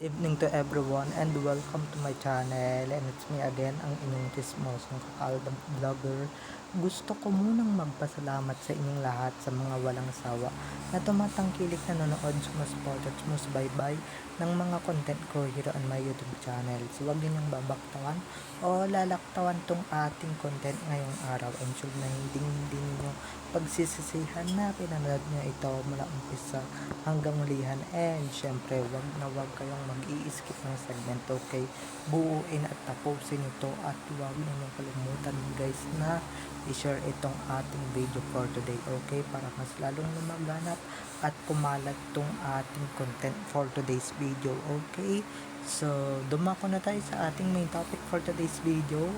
Evening to everyone and welcome to my channel, and it's me again, ang inyong chismosong kakaldang vlogger. Gusto ko munang magpasalamat sa inyong lahat sa mga walang sawa na tumatangkilik na nanonood, sumusupport at sumusubaybay ng mga content ko here on my YouTube channel. So huwag ninyong babaktawan o lalaktawan tong ating content ngayong araw. I'm sure na hindi ninyo pagsisisihan na pinanood nyo ito mula umpisa hanggang hulihan, and syempre wag kayong mag-i-skip ng segment, okay? Buuin at tapusin ito, at huwag ninyong kalimutan guys na i-share itong ating video for today, okay? Para mas lalong lumaganap at kumalat tong ating content for today's video, okay? So dumako na tayo sa ating main topic for today's video.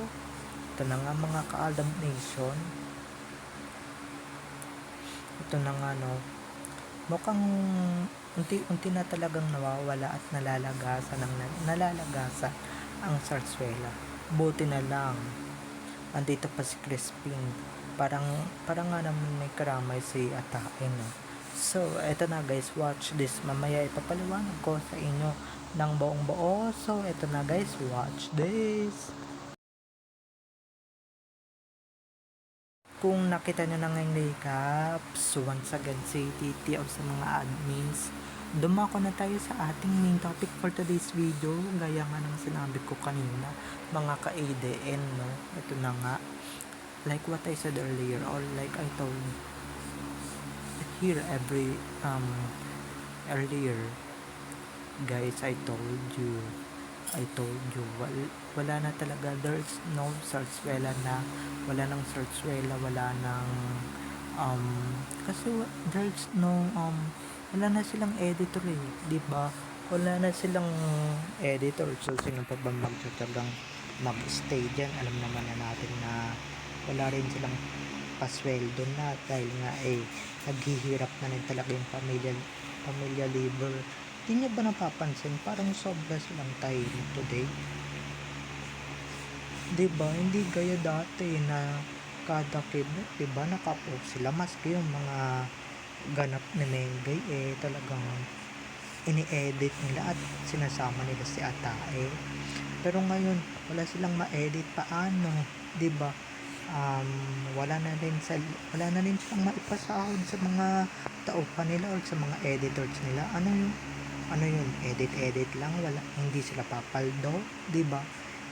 Ito na nga mga ka-Aldab Nation, ito na nga no, mukhang unti-unti na talagang nawawala at nalalagasan ang sarsuela. Buti na lang andito pa si Crispin, parang nga naman may karamay si Atae, no? So eto na guys, watch this. Mamaya ipapaliwanag ko sa inyo ng buong buo. So eto na guys, watch this. Kung nakita nyo na ngayong recaps, once again si Titi o sa mga admins, dumako na tayo sa ating main topic for today's video. Gaya nga ng sinabi ko kanina, mga ka-ADN, no? Ito na nga, like what I said earlier, or like I told here earlier, guys, I told you wala na talaga, there's no sarsuela na, wala nang sarsuela, wala nang kasi there's no wala na silang editor, eh, di ba? Wala na silang editor, so sino pa ba magtatagang mag-stay dyan? Alam naman na natin na wala rin silang pasweldo na, dahil nga naghihirap na rin talaga yung pamilya labor. Di nyo ba napapansin, parang sobra silang tahimik today? Diba, hindi gaya dati na kada kidnap, diba, nakapost sila, maski yung mga ganap ni Mengay talagang ini-edit nila at sinasama nila si Atae. Pero ngayon wala silang ma-edit, paano, diba? Wala na rin silang maipasahod sa mga tauhan nila or sa mga editors nila. Ano yun, edit lang, wala, hindi sila papaldo, diba?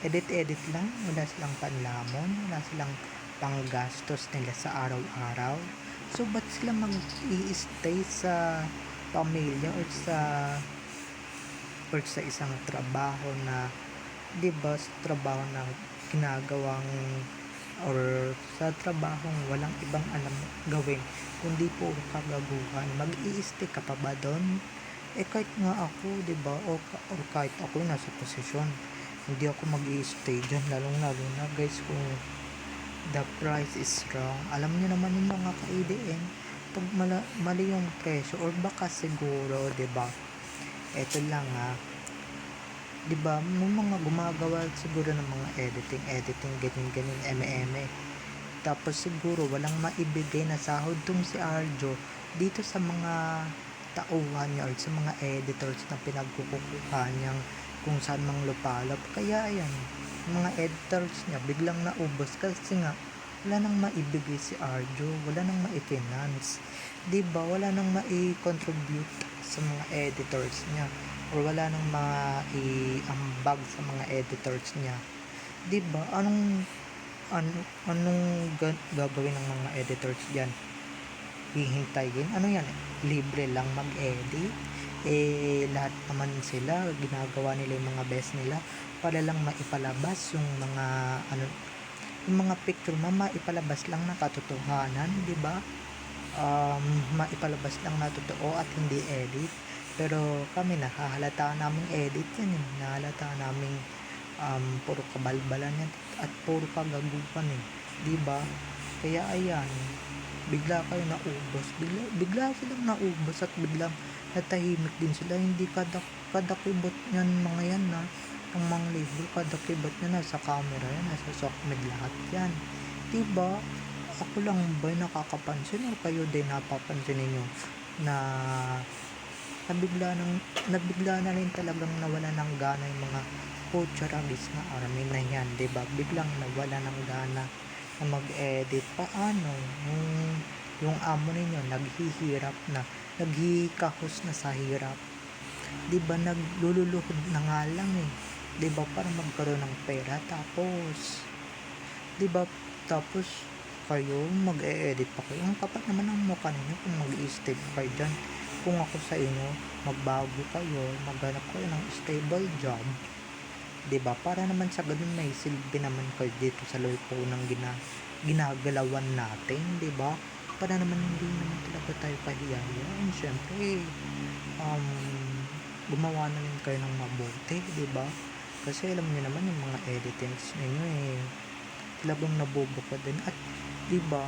Edit lang, wala silang panlamon, wala silang panggastos nila sa araw-araw. So ba't sila mag-i-stay sa pamilya or sa isang trabaho na, diba, sa trabaho na ginagawang, or sa trabahong walang ibang alam gawin kundi puro kagaguhan? Mag-i-stay ka pa ba doon? Kahit nga ako, diba, o kahit ako nasa posisyon, hindi ako mag-i-stay dyan, lalong na guys kung the price is wrong. Alam niyo naman yung mga ka-ADN, pag mali yung presyo, or baka siguro, diba, eto lang diba, may mga gumagawa siguro ng mga editing, ganyan, tapos siguro walang maibigay na sahod tong si Arjo dito sa mga tauhan niya or sa mga editors na pinagkukuha niyang kung saan mang lupalop. Kaya ayan, mga editors niya biglang naubos kasi nga wala nang maibigay si Arjo, wala nang mai-finance, diba, wala nang mai-contribute sa mga editors niya, or wala nang mai-ambag sa mga editors niya, diba? Anong gagawin ng mga editors diyan? Hihintayin, ano yan, libre lang mag-edit? Lahat naman sila ginagawa nila yung mga best nila para lang maipalabas yung mga picture maipalabas lang na katotohanan, di ba? Maipalabas lang na totoo at hindi edit. Pero kami, nahahalata naming edit yan, nahalata naming puro kabalbalan yan at puro kagagupan, di ba? Kaya ayan, bigla kayo naubos, bigla silang naubos at biglang natahimik din sila. Hindi kadakibot yan mga yan ang mga label, kadakibot yan nasa camera yan, nasa SOCMED lahat yan, diba? Ako lang ba nakakapansin, o kayo din napapansin ninyo na nabigla na rin talagang nawala ng gana yung mga culturalist na army na yan, 'di ba? Biglang nawala ng gana na mag-edit. Paano yung amo ninyo naghihirap na, naghihikahos na sa hirap, 'di ba? Naglululuhod na nga lang 'di ba, para magkaroon ng pera, tapos 'di ba, tapos kayo mag-e-edit pa kayo. Ang kapal naman ng mukha ninyo kung mag-i-stay kayo dyan. Kung ako sa inyo, magbago kayo, maghanap kayo ng stable job, 'di ba? Para naman sa ganun may silbi naman kayo dito sa lipunan ginagalawan natin, 'di ba? Para naman hindi naman talaga tayo pahiyayan. Syempre, um, gumawa na rin kayo ng mabuti, 'di ba? Kasi alam niyo naman yung mga editings ninyo talagang naboboka din, at 'di ba,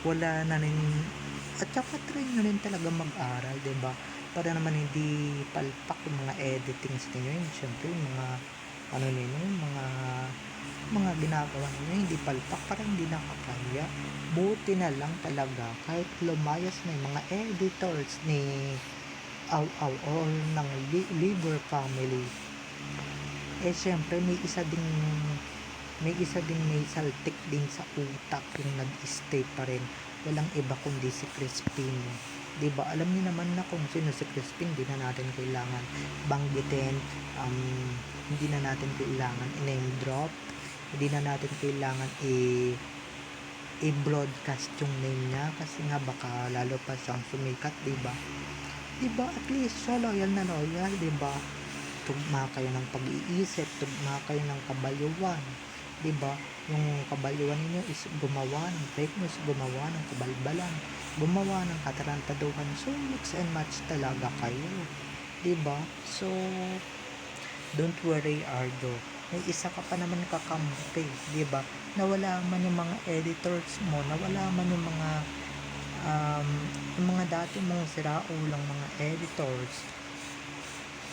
wala na rin, at saka try nyo rin talaga mag-aral, 'di ba? Para naman hindi palpak yung mga editings ninyo. Syempre yung mga ano ninyo, yung mga ginagawa ninyo hindi palpak, para hindi nakakaya. Buti na lang talaga kahit lumayas na yung mga editors ni Aw Aw or ng Liver Family, syempre may saltik din sa utak yung nag-stay pa rin. Walang iba kundi si Crispin, 'di ba? Alam niyo naman na kung sino si Crispin, hindi na natin kailangan banggitin, hindi na natin kailangan i-name drop, hindi na natin kailangan i-broadcast yung name niya, kasi nga baka lalo pa siyang sumikat, 'di ba? 'Di ba, at least siya loyal na loyal, 'di ba? Tugma kayo ng pag-iisip, tugma kayo ng kabalyuan, 'di ba? Yung kabalyuan ninyo is gumawa ng fake news, gumawa ng kabalbalan, gumawa ng katarantaduhan. So mix and match talaga kayo, 'di ba? So don't worry, Ardo, may isa ka pa naman kakampi, 'di ba? Nawala man yung mga editors mo, nawala man yung mga dati mong siraulang mga editors,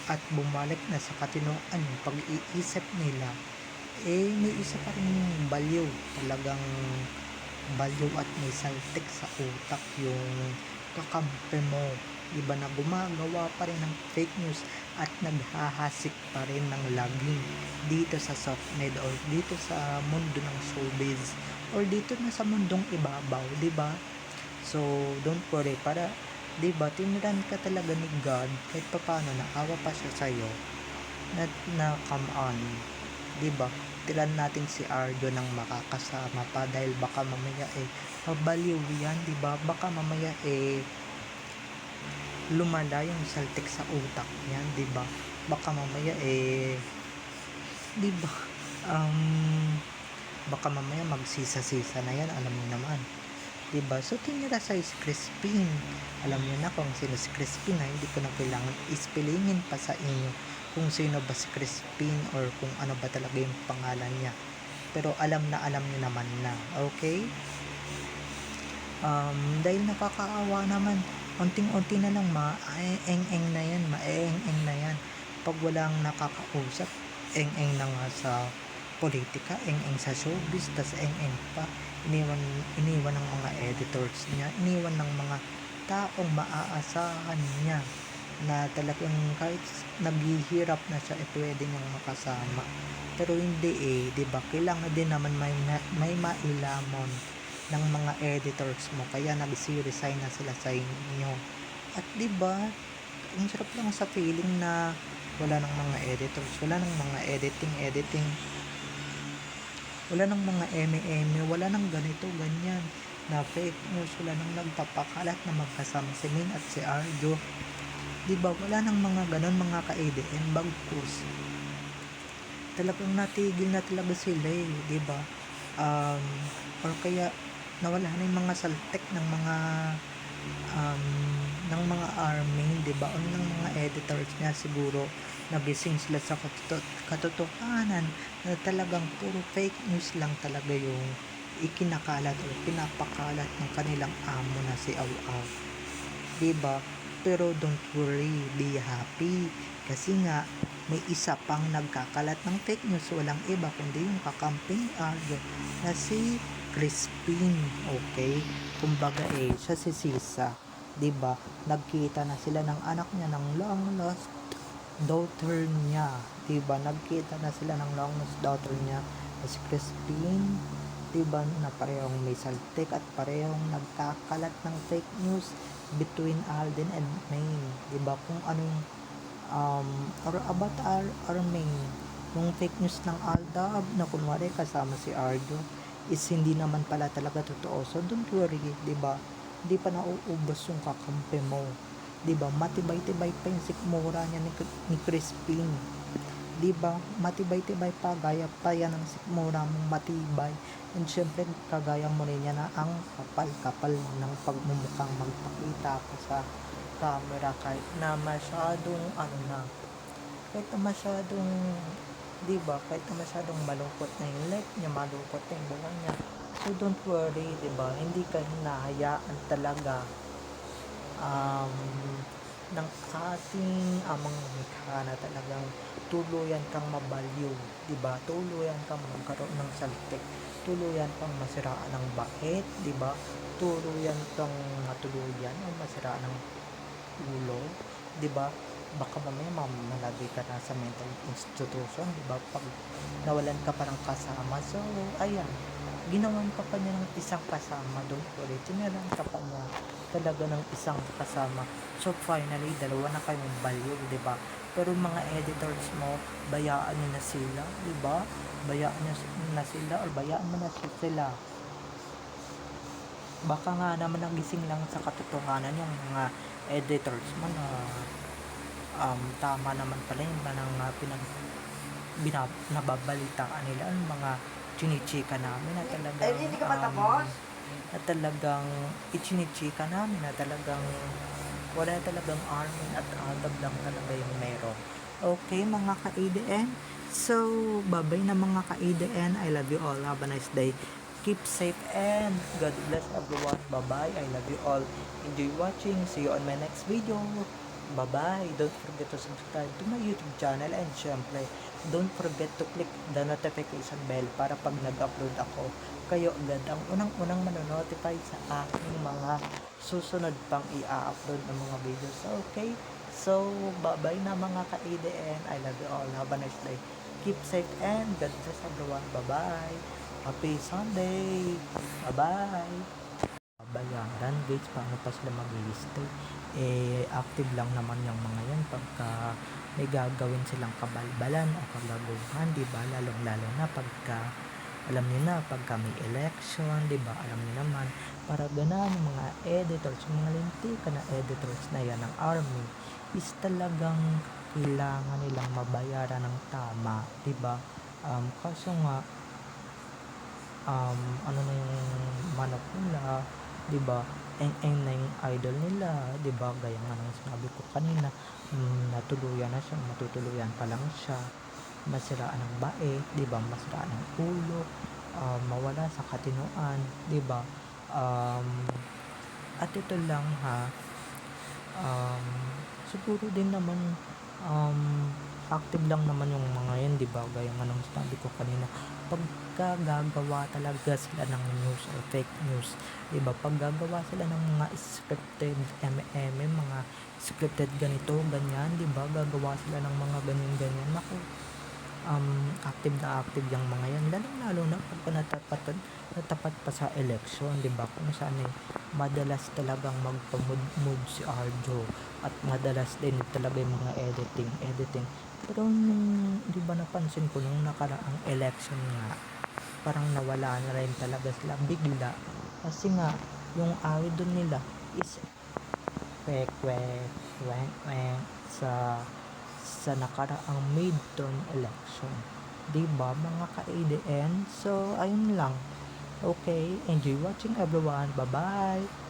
at bumalik na sa katinoan yung pag-iisip nila, may isa pa rin baliw, talagang baliw at may saltik sa utak yung kakampi mo, iba na gumagawa pa rin ng fake news at naghahasik pa rin ng laging dito sa softmed or dito sa mundo ng showbiz or dito na sa mundong ibabaw, 'di ba? So don't worry, para 'di ba, tiniran ka talaga ni God kahit papaano, naawa pa siya sa iyo, na come on, 'di ba? Tiran natin si Ardo ng makakasama pa, dahil baka mamaya mabaliw yan, 'di ba? Baka mamaya lumala yung saltik sa utak niyan, 'di ba? Baka mamaya 'di ba, baka mamaya magsisa-sisa na yan, alam mo naman, 'di ba? So tinira sa si Crispin. Alam niyo na kung sino si Crispin, hindi ko na kailangan ispelingin pa sa inyo kung sino ba si Crispin or kung ano ba talaga yung pangalan niya. Pero alam niyo naman na, okay? Dahil nakakaawa naman, unting-unti na lang maeng-eng na yan. Pag walang nakakausap, eng-eng na nga sa politika, eng-eng sa showbiz, tas eng-eng pa. Iniwan ng mga editors niya, iniwan ng mga taong maaasahan niya, na talagang kahit naghihirap na siya, pwede niyang makasama. Pero hindi, 'di ba? Kailangan din naman may mailamon ng mga editors mo, kaya nag-resign na sila sa inyo. At 'di ba, ang sarap lang sa feeling na wala nang mga editors, wala nang mga editing, wala nang mga eme, wala nang ganito, ganyan na fake news, wala nang nagpapakalat na magkasama si Min at si Arjo, 'di ba? Wala nang mga ganon, mga ka-EDM, bagkus talagang natigil na talaga sila, 'di ba? Or kaya nawala na yung mga saltek ng mga army, 'di ba? O ng mga editors niya, siguro nagising sila sa katotohanan na talagang puro fake news lang talaga yung ikinakalat o pinapakalat ng kanilang amo na si Aw Aw, 'di ba? Pero don't worry, be happy, kasi nga may isa pang nagkakalat ng fake news, walang iba kundi yung kakamping Arjo na si Crispin, okay? Kumbaga siya si Sisa, 'di ba? Nagkita na sila ng anak niya, ng long lost daughter niya, 'di ba? Nagkita na sila ng long lost daughter niya na si Crispin, 'di ba, na parehong may saltik at parehong nagkakalat ng fake news between Alden and Maine, 'di ba? Kung anong or about our Maine, yung fake news ng Aldab na kunwari kasama si Arjo is hindi naman pala talaga totoo. So don't worry, 'di ba? Hindi pa nauubos yung kakampi mo. 'Di ba? Matibay-tibay pa yung sikmura niya ni Crispin. 'Di ba? Matibay-tibay pa, gaya pa yan ng sikmura mong matibay. And syempre kagaya mo rin yan na ang kapal-kapal ng pagmumukhang magpakita pa sa camera kahit na masyadong kahit na masyadong, 'di ba, kahit na masyadong malungkot na yung life niya, malungkot na yung buhay niya. So don't worry, 'di ba, hindi ka hinahayaan talaga ng ating amang likha na talagang tuluyan kang mabaliw, 'di ba? Tuluyan kang magkaroon ng saltik, tuluyan kang masiraan ng bait, 'di ba? Tuluyan kang matuluyan o masiraan ng ulo, 'di ba? Baka mamaya malagay ka na sa mental institution, 'di ba? Pag nawalan ka pa ng kasama. So, ayan, ginawan ka pa niya ng isang kasama, don't worry, tinalan ka pa niya talaga ng isang kasama. So finally, dalawa na kayong baliw, 'di ba? Pero mga editors mo, bayaan niyo na sila, 'di ba? Bayaan niyo na sila or bayaan mo na sila. Baka nga naman nagising lang sa katotohanan yung mga editors mo na tama naman pala yung nababalitaan nila ang mga chinichika namin na talagang Hindi ka ba tapos? na talagang ichinichika namin na talagang wala talagang Armin at Aldab lang talaga yung meron. Okay mga ka-ADN, so bye-bye na mga ka-ADN, I love you all, have a nice day, keep safe and God bless everyone, bye-bye, I love you all, enjoy watching, see you on my next video, bye-bye, don't forget to subscribe to my YouTube channel and syempre don't forget to click the notification bell para pag nag-upload ako, kayo agad ang unang-unang manonotify sa aking mga susunod pang i-upload ng mga videos. Okay? So, bye-bye na mga ka-ADN. I love you all. Have a nice day. Keep safe and God bless everyone. Bye-bye. Happy Sunday. Bye-bye. Bayaran guys, paano pa sila mag-stay? Active lang naman yung mga yan pagka may gagawin silang kabalbalan o kagaguhan, di ba? Lalong-lalo na pagka alam niyo na pagka may election, di ba? Alam niyo naman, para ganun mga editors, mga lintikan na editors na yan ng army is talagang kailangan nilang mabayaran ng tama, di ba? Kaso nga ano na yung manok nila, 'di ba? Eng na yung idol nila, 'di ba? Gaya nga ng sinabi ko kanina, natuluyan na siya, matutuluyan pa lang siya, masiraan ng bae, 'di ba? Masiraan ng ulo, mawala sa katinuan, 'di ba? At ito lang ha, siguro din naman active lang naman yung mga yan, di ba? Gaya nga ng sabi ko kanina, pagka gagawa talaga sila ng news or fake news, di ba? Pag gagawa sila ng mga scripted mga scripted ganito, ganyan, di ba? Gagawa sila ng mga ganyan, naku, active na active yung mga yan, lalo na pagka natapat pa sa election, di ba? Kung saan madalas talagang magpa-mood si Arjo at madalas din talaga yung mga editing. Pero nung, di ba, napansin ko nung nakaraang election nga, parang nawala na rin talaga sila bigla kasi nga yung idol nila is sa nakaraang midterm election, di ba mga ka-ADN? So ayun lang. Okay, enjoy watching everyone, bye bye.